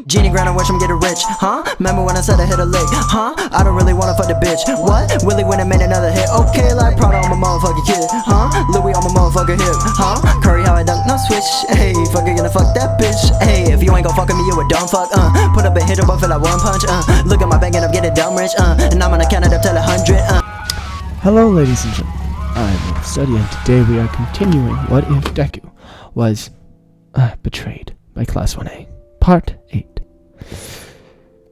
Genie grind and watch him get rich, huh? Remember when I said I hit a lick, huh? I don't really wanna fuck the bitch, what? Willie went and made another hit, okay, like Prada on my motherfucking kid, huh? Louis on my motherfucking hip, huh? Curry how I dunk, no switch, hey, fucker gonna fuck that bitch, hey, if you ain't gon' fuck with me, you a dumb fuck, put up a hit but feel like one punch, look at my bank and I'm getting dumb rich, and I'm gonna count it up till 100, Hello, ladies and gentlemen, I'm Study, and today we are continuing What If Deku Was Betrayed by Class 1A, Part 8.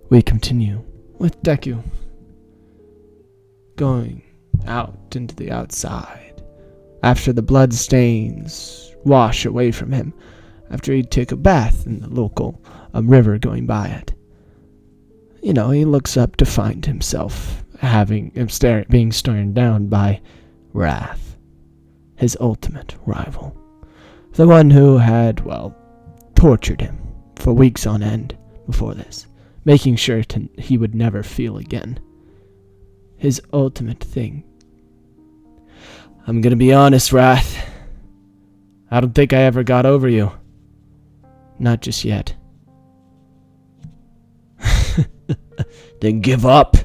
We continue with Deku going out into the outside after the blood stains wash away from him after he took a bath in the local river going by it. You know, he looks up to find himself being stared down by Wrath, his ultimate rival. The one who had, tortured him for weeks on end before this, making sure he would never feel again. His ultimate thing. I'm gonna be honest, Wrath. I don't think I ever got over you. Not just yet. Then give up.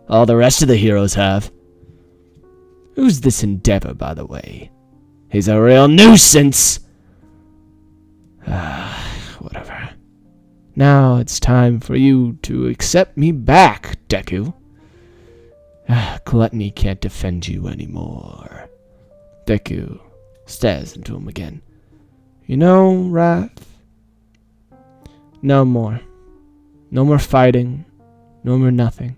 All the rest of the heroes have. Who's this Endeavor, by the way? He's a real nuisance. Whatever. Now it's time for you to accept me back, Deku. Gluttony can't defend you anymore. Deku stares into him again. You know, Wrath? No more. No more fighting. No more nothing.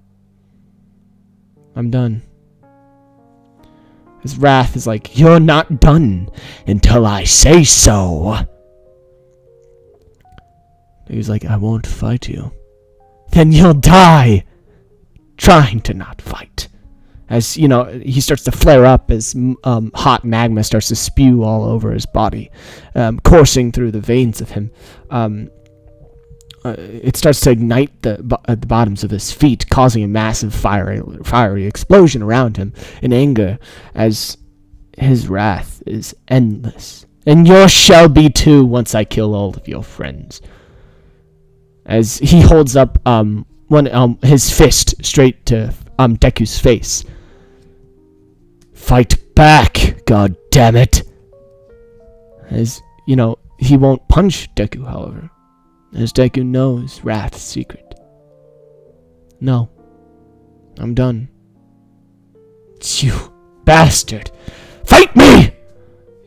I'm done. His Wrath is like, you're not done until I say so. He's like, I won't fight you. Then you'll die trying to not fight. As, you know, he starts to flare up as hot magma starts to spew all over his body, coursing through the veins of him. It starts to ignite the bottoms of his feet, causing a massive fiery explosion around him in anger, as his wrath is endless. And yours shall be too once I kill all of your friends. As he holds up his fist straight to Deku's face. Fight back, god damn it! As, you know, he won't punch Deku, however, as Deku knows Wrath's secret. No. I'm done. You bastard! Fight me!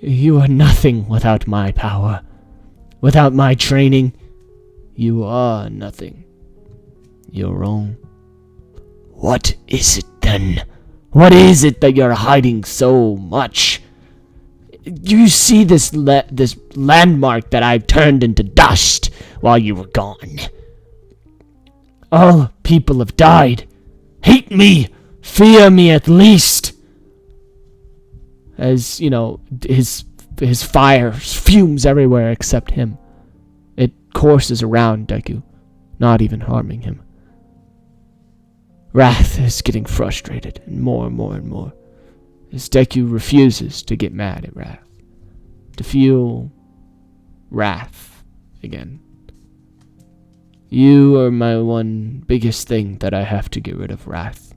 You are nothing without my power. Without my training, you are nothing. You're wrong. What is it then? What is it that you're hiding so much? You see this landmark that I've turned into dust while you were gone. All people have died. Hate me. Fear me at least. As, you know, his fire fumes everywhere except him. It courses around Deku, not even harming him. Wrath is getting frustrated, and more, as Deku refuses to get mad at Wrath, to feel wrath again. You are my one biggest thing that I have to get rid of, Wrath.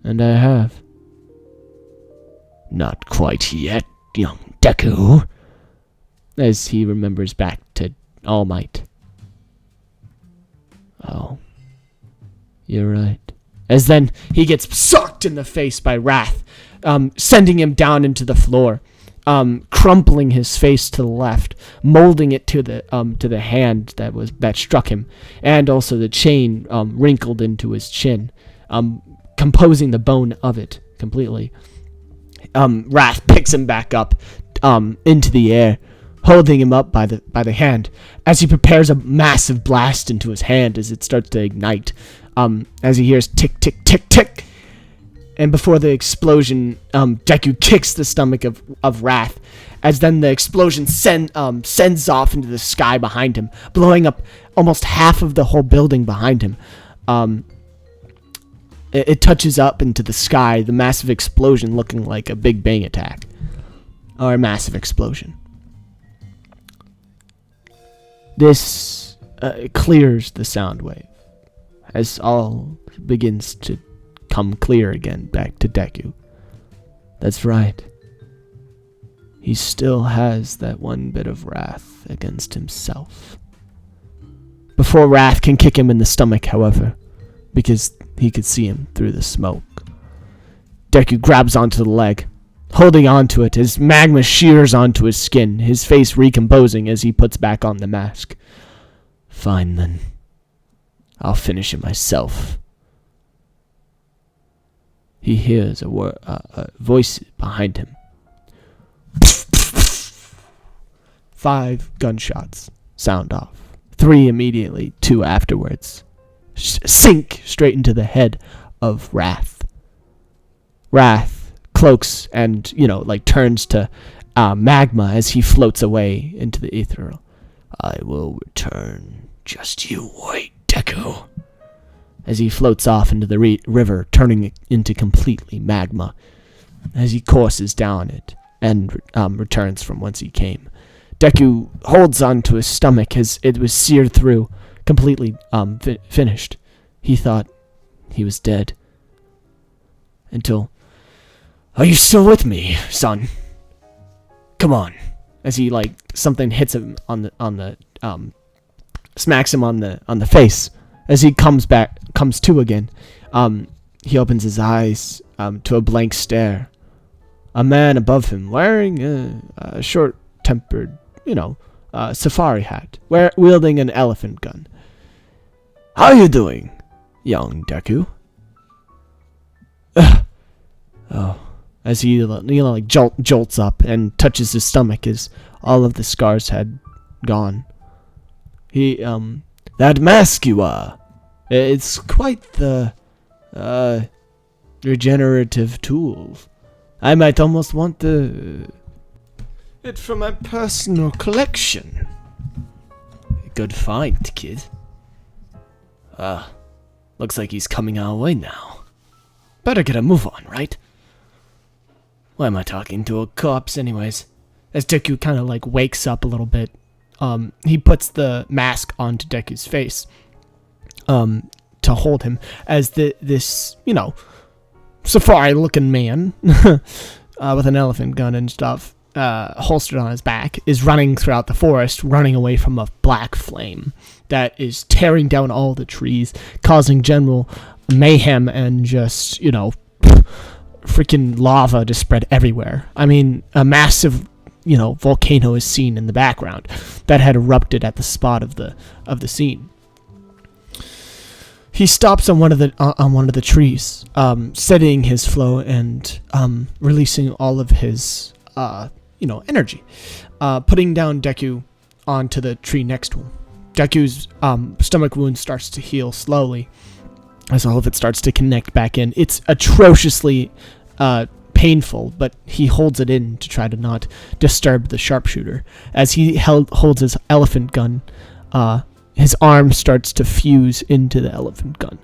And I have. Not quite yet, young Deku. As he remembers back to All Might. Oh. You're right. As then he gets sucked in the face by Wrath, sending him down into the floor, crumpling his face to the left, molding it to the hand that struck him, and also the chain wrinkled into his chin, composing the bone of it completely. Wrath picks him back up into the air, holding him up by the hand, as he prepares a massive blast into his hand as it starts to ignite. As he hears tick, tick, tick, tick. And before the explosion, Deku kicks the stomach of Wrath, as then the explosion sends off into the sky behind him, blowing up almost half of the whole building behind him. It touches up into the sky, the massive explosion looking like a Big Bang attack. Or a massive explosion. This clears the sound wave, as all begins to come clear again back to Deku. That's right. He still has that one bit of wrath against himself. Before Wrath can kick him in the stomach, however, because he could see him through the smoke, Deku grabs onto the leg, holding onto it as magma shears onto his skin, his face recomposing as he puts back on the mask. Fine then. I'll finish it myself. He hears a voice behind him. 5 gunshots sound off. 3 immediately, 2 afterwards. Sink straight into the head of Wrath. Wrath cloaks and, turns to magma as he floats away into the ethereal. I will return. Just you wait, Deku. As he floats off into the river, turning it into completely magma, as he courses down it and returns from whence he came. Deku holds onto his stomach as it was seared through, completely finished. He thought he was dead. Until, are you still with me, son? Come on. As he something hits him on the smacks him on the face. As he comes to again, he opens his eyes to a blank stare. A man above him, wearing a short-tempered, safari hat, wielding an elephant gun. How you doing, young Deku? Oh, as he jolts up and touches his stomach as all of the scars had gone. He that mask you are, it's quite the regenerative tool. I might almost want it for my personal collection. Good find, kid. Looks like he's coming our way now. Better get a move on, right? Why am I talking to a corpse anyways? As Deku kind of wakes up a little bit, he puts the mask onto Deku's face to hold him as this safari-looking man with an elephant gun and stuff holstered on his back is running throughout the forest, running away from a black flame that is tearing down all the trees, causing general mayhem and just, freaking lava to spread everywhere. I mean, a massive, volcano is seen in the background that had erupted at the spot of the scene. He stops on one of the trees, steadying his flow and releasing all of his energy, putting down Deku onto the tree next to him. Deku's stomach wound starts to heal slowly as all of it starts to connect back in. It's atrociously painful, but he holds it in to try to not disturb the sharpshooter. As he holds his elephant gun, his arm starts to fuse into the elephant gun,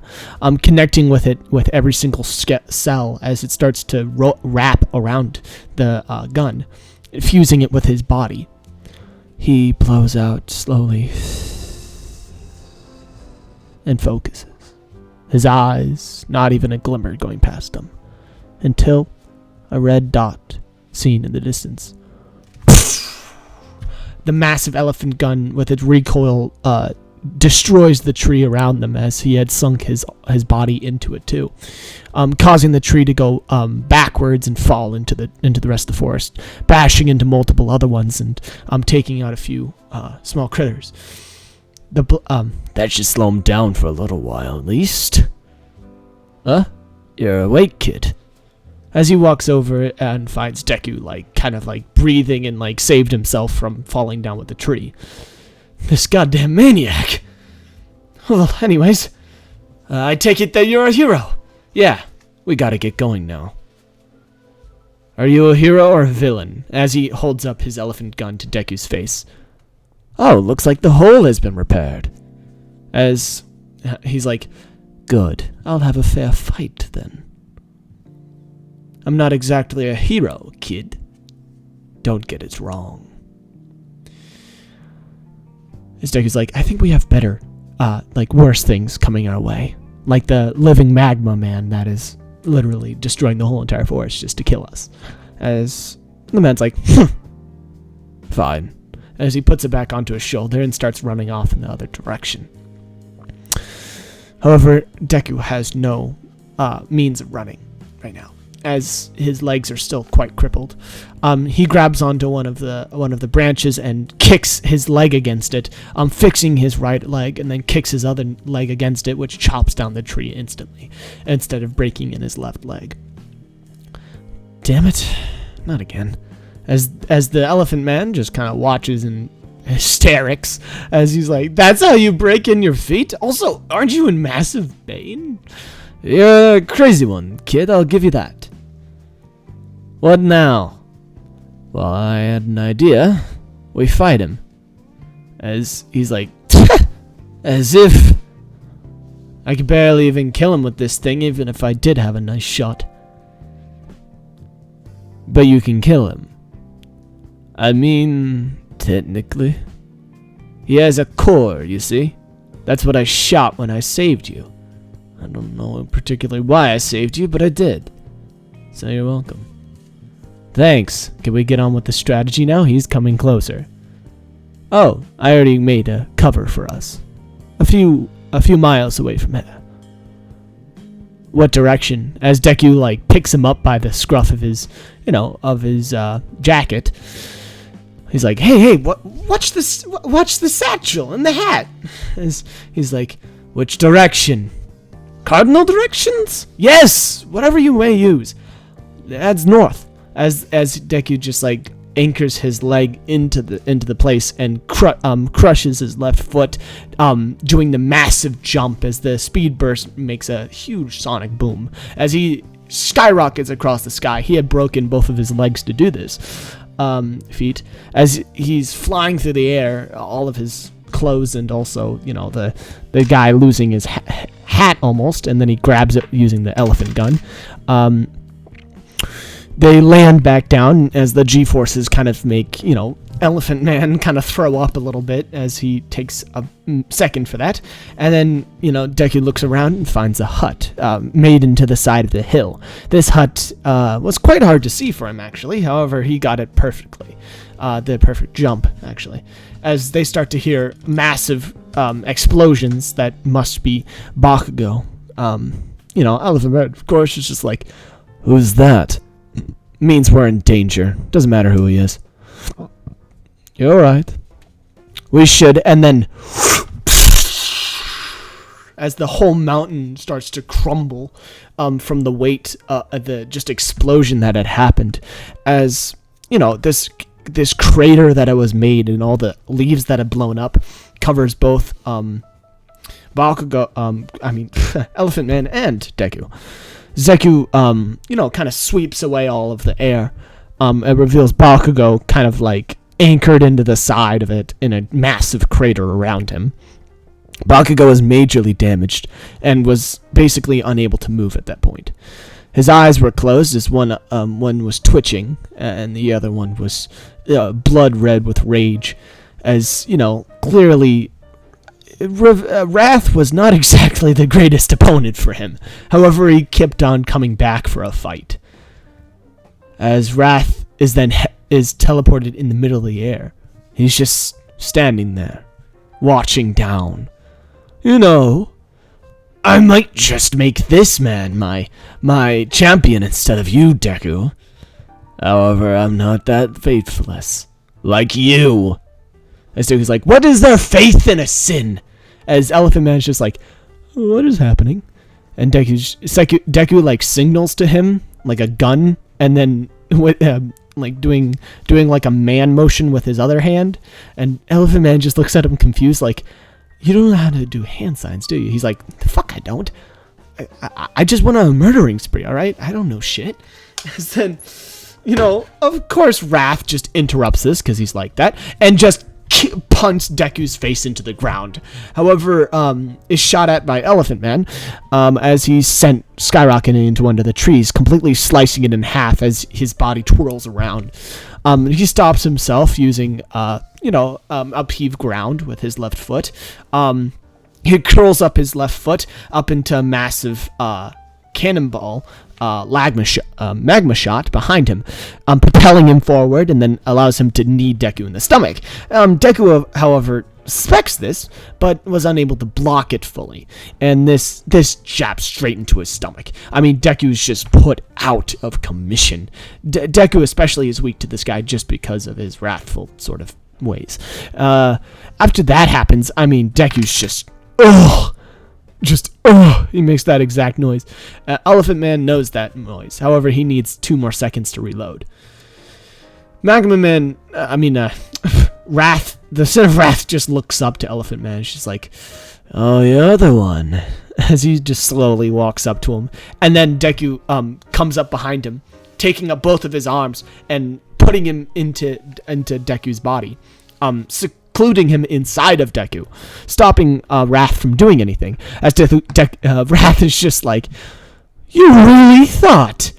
connecting with it with every single cell as it starts to wrap around the gun, fusing it with his body. He blows out slowly and focuses. His eyes, not even a glimmer going past him, until a red dot seen in the distance. The massive elephant gun with its recoil destroys the tree around them as he had sunk his body into it too, causing the tree to go backwards and fall into the rest of the forest, bashing into multiple other ones and taking out a few small critters. That should slow him down for a little while at least. Huh? You're awake, kid. As he walks over and finds Deku kind of breathing and saved himself from falling down with the tree. This goddamn maniac. Well, anyways, I take it that you're a hero. Yeah, we gotta get going now. Are you a hero or a villain? As he holds up his elephant gun to Deku's face. Oh, looks like the hole has been repaired. As he's good, I'll have a fair fight then. I'm not exactly a hero, kid. Don't get it wrong. As Deku's like, I think we have better, like worse things coming our way. Like the living magma man that is literally destroying the whole entire forest just to kill us. As the man's like, fine. As he puts it back onto his shoulder and starts running off in the other direction. However, Deku has no means of running right now, as his legs are still quite crippled. He grabs onto one of the branches and kicks his leg against it, fixing his right leg, and then kicks his other leg against it, which chops down the tree instantly, instead of breaking in his left leg. Damn it, not again. As the elephant man just kind of watches in hysterics, as he's like, that's how you break in your feet? Also, aren't you in massive pain? You're a crazy one, kid, I'll give you that. What now? Well, I had an idea. We fight him. As he's like, as if I could barely even kill him with this thing, even if I did have a nice shot. But you can kill him. I mean, technically. He has a core, you see? That's what I shot when I saved you. I don't know particularly why I saved you, but I did. So you're welcome. Thanks. Can we get on with the strategy now? He's coming closer. Oh, I already made a cover for us. A few miles away from here. What direction? As Deku like picks him up by the scruff of his, jacket. He's like, hey, watch this, watch the satchel and the hat. As he's like, which direction? Cardinal directions? Yes, whatever you may use. That's north. As Deku just like anchors his leg into the place and crushes his left foot, doing the massive jump as the speed burst makes a huge sonic boom. As he skyrockets across the sky, he had broken both of his legs to do this feat. As he's flying through the air, all of his clothes and also, the guy losing his hat almost, and then he grabs it using the elephant gun. They land back down as the G-forces kind of make, Elephant Man kind of throw up a little bit as he takes a second for that. And then, Deku looks around and finds a hut made into the side of the hill. This hut was quite hard to see for him, actually. However, he got it perfectly. The perfect jump, actually. As they start to hear massive explosions that must be Bakugo. Elephant Man, of course, is just like, who's that? Means we're in danger. Doesn't matter who he is. You're right. We should, and then as the whole mountain starts to crumble from the weight of the just explosion that had happened, as this crater that it was made and all the leaves that had blown up covers both Bakugo, Elephant Man and Deku. Deku, kind of sweeps away all of the air. It reveals Bakugo kind of like anchored into the side of it in a massive crater around him. Bakugo is majorly damaged and was basically unable to move at that point. His eyes were closed as one was twitching and the other one was blood red with rage. As, clearly Wrath was not exactly the greatest opponent for him. However, he kept on coming back for a fight. As Wrath is teleported in the middle of the air, he's just standing there, watching down. I might just make this man my champion instead of you, Deku. However, I'm not that faithless. Like you. As Deku's like, what is their faith in a sin? As Elephant Man is just like, what is happening? And Deku like signals to him like a gun, and then with like doing like a man motion with his other hand. And Elephant Man just looks at him confused, like, you don't know how to do hand signs, do you? He's like, the fuck I don't. I just went on a murdering spree, all right? I don't know shit. And then, of course, Wrath just interrupts this because he's like that, and just punts Deku's face into the ground. However, is shot at by Elephant Man as he's sent skyrocketing into one of the trees, completely slicing it in half as his body twirls around. He stops himself using upheave ground with his left foot. He curls up his left foot up into a massive cannonball magma shot behind him, propelling him forward, and then allows him to knee Deku in the stomach. Deku, however, suspects this, but was unable to block it fully, and this jabbed straight into his stomach. I mean, Deku's just put out of commission. Deku especially is weak to this guy just because of his wrathful sort of ways. After that happens, I mean, Deku's just he makes that exact noise. Elephant Man knows that noise. However, he needs 2 more seconds to reload. Magma Man, Wrath, the Sin of Wrath just looks up to Elephant Man. She's like, "Oh, you're the one," as he just slowly walks up to him. And then Deku comes up behind him, taking up both of his arms and putting him into Deku's body, secluding him inside of Deku, stopping Wrath from doing anything. As Wrath is just like, you really thought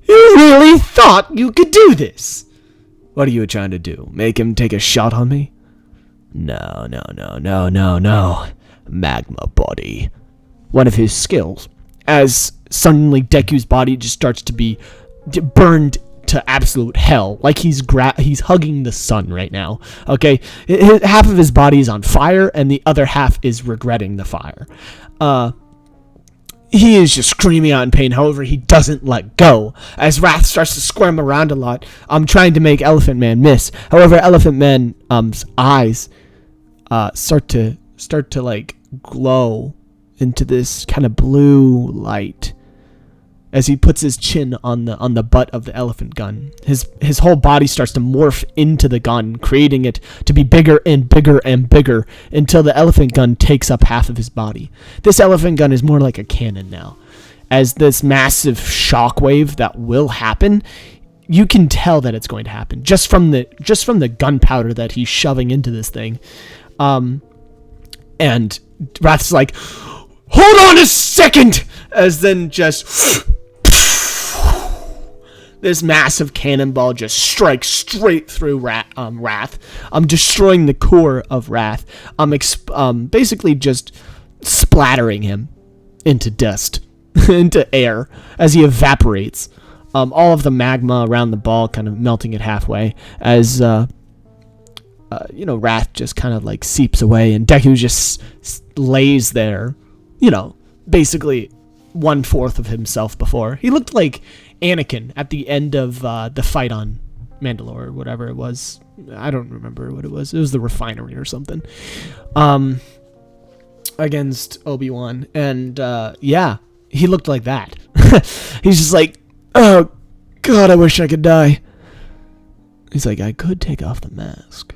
you could do this? What are you trying to do? Make him take a shot on me? No. Magma body. One of his skills. As suddenly Deku's body just starts to be burned to absolute hell, like he's hugging the sun right now. Okay, half of his body is on fire, and the other half is regretting the fire. He is just screaming out in pain. However, he doesn't let go as Wrath starts to squirm around a lot. I'm trying to make Elephant Man miss. However, Elephant Man's eyes start to like glow into this kind of blue light as he puts his chin on the butt of the elephant gun. His whole body starts to morph into the gun, creating it to be bigger and bigger and bigger until the elephant gun takes up half of his body. This elephant gun is more like a cannon now. As this massive shockwave that will happen, you can tell that it's going to happen just from the gunpowder that he's shoving into this thing. And Wrath's like, "Hold on a second!" As then just this massive cannonball just strikes straight through Wrath. Destroying the core of Wrath. Basically just splattering him into dust, into air, as he evaporates. All of the magma around the ball kind of melting it halfway, as Wrath just kind of like seeps away, and Deku just lays there, basically 1/4 of himself before. He looked like Anakin at the end of the fight on Mandalore or whatever it was. I don't remember what it was. It was the refinery or something. Against Obi-Wan. And he looked like that. He's just like, "Oh God, I wish I could die." He's like, "I could take off the mask."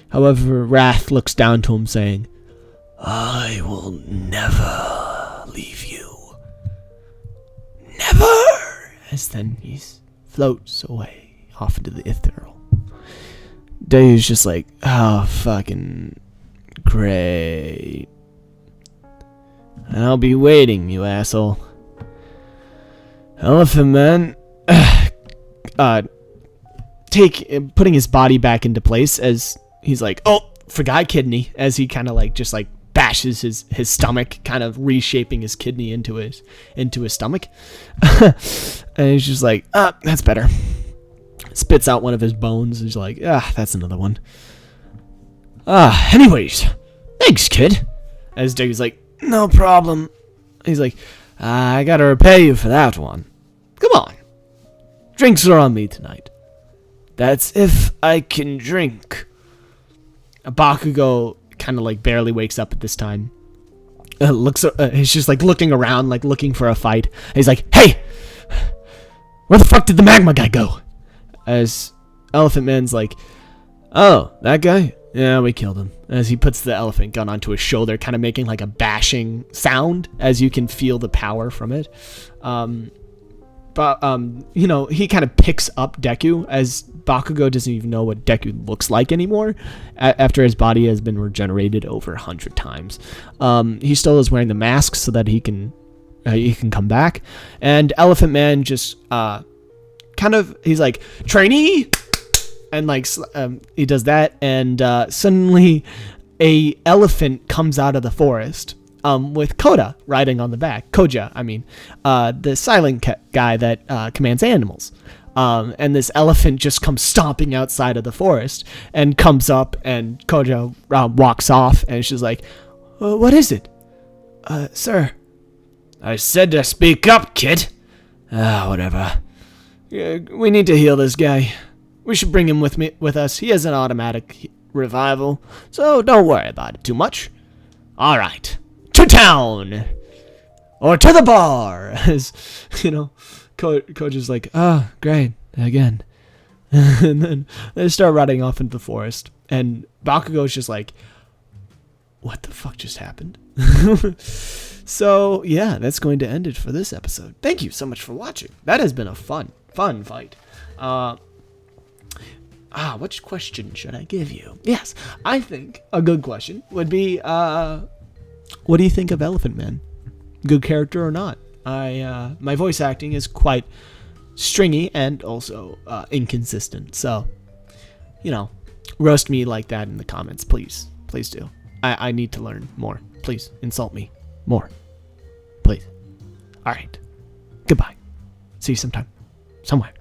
However, Wrath looks down to him saying, "I will never leave you. Never!" As then he floats away off into the ethereal. Day's just like, "Oh, fucking great. I'll be waiting, you asshole." Elephant Man, putting his body back into place as he's like, "Oh, forgot kidney," as he kind of like just like bashes his stomach, kind of reshaping his kidney into his stomach. And he's just like, "That's better." Spits out one of his bones. He's like, "That's another one." Anyways, thanks, kid. As Degu's like, "No problem." He's like, "I gotta repay you for that one. Come on. Drinks are on me tonight." "That's if I can drink." Bakugo kind of like barely wakes up at this time. He's just like looking around, like looking for a fight. He's like, "Hey, where the fuck did the magma guy go?" As Elephant Man's like, "Oh, that guy? Yeah, we killed him." As he puts the elephant gun onto his shoulder, kind of making like a bashing sound, as you can feel the power from it. He kind of picks up Deku, as Bakugo doesn't even know what Deku looks like anymore after his body has been regenerated over 100 times. He still is wearing the mask so that he can come back. And Elephant Man just he's like, "Trainee, And like he does that, and suddenly a elephant comes out of the forest with Koda riding on the back. Koja, I mean, the silent guy that commands animals. And this elephant just comes stomping outside of the forest and comes up, and Koja walks off, and she's like, what is it? Sir. I said to speak up, kid. Whatever. We need to heal this guy. We should bring him with us. He has an automatic revival, so don't worry about it too much. All right. To town! Or to the bar! As, Koja's like, great, again. And then they start riding off into the forest, and Bakugo's just like, what the fuck just happened? So, yeah, that's going to end it for this episode. Thank you so much for watching. That has been a fun fight. Which question should I give you? Yes, I think a good question would be, what do you think of Elephant Man? Good character or not? My voice acting is quite stringy and also inconsistent. So, roast me like that in the comments, please. Please do. I need to learn more. Please insult me more. Please. All right. Goodbye. See you sometime. Somewhere.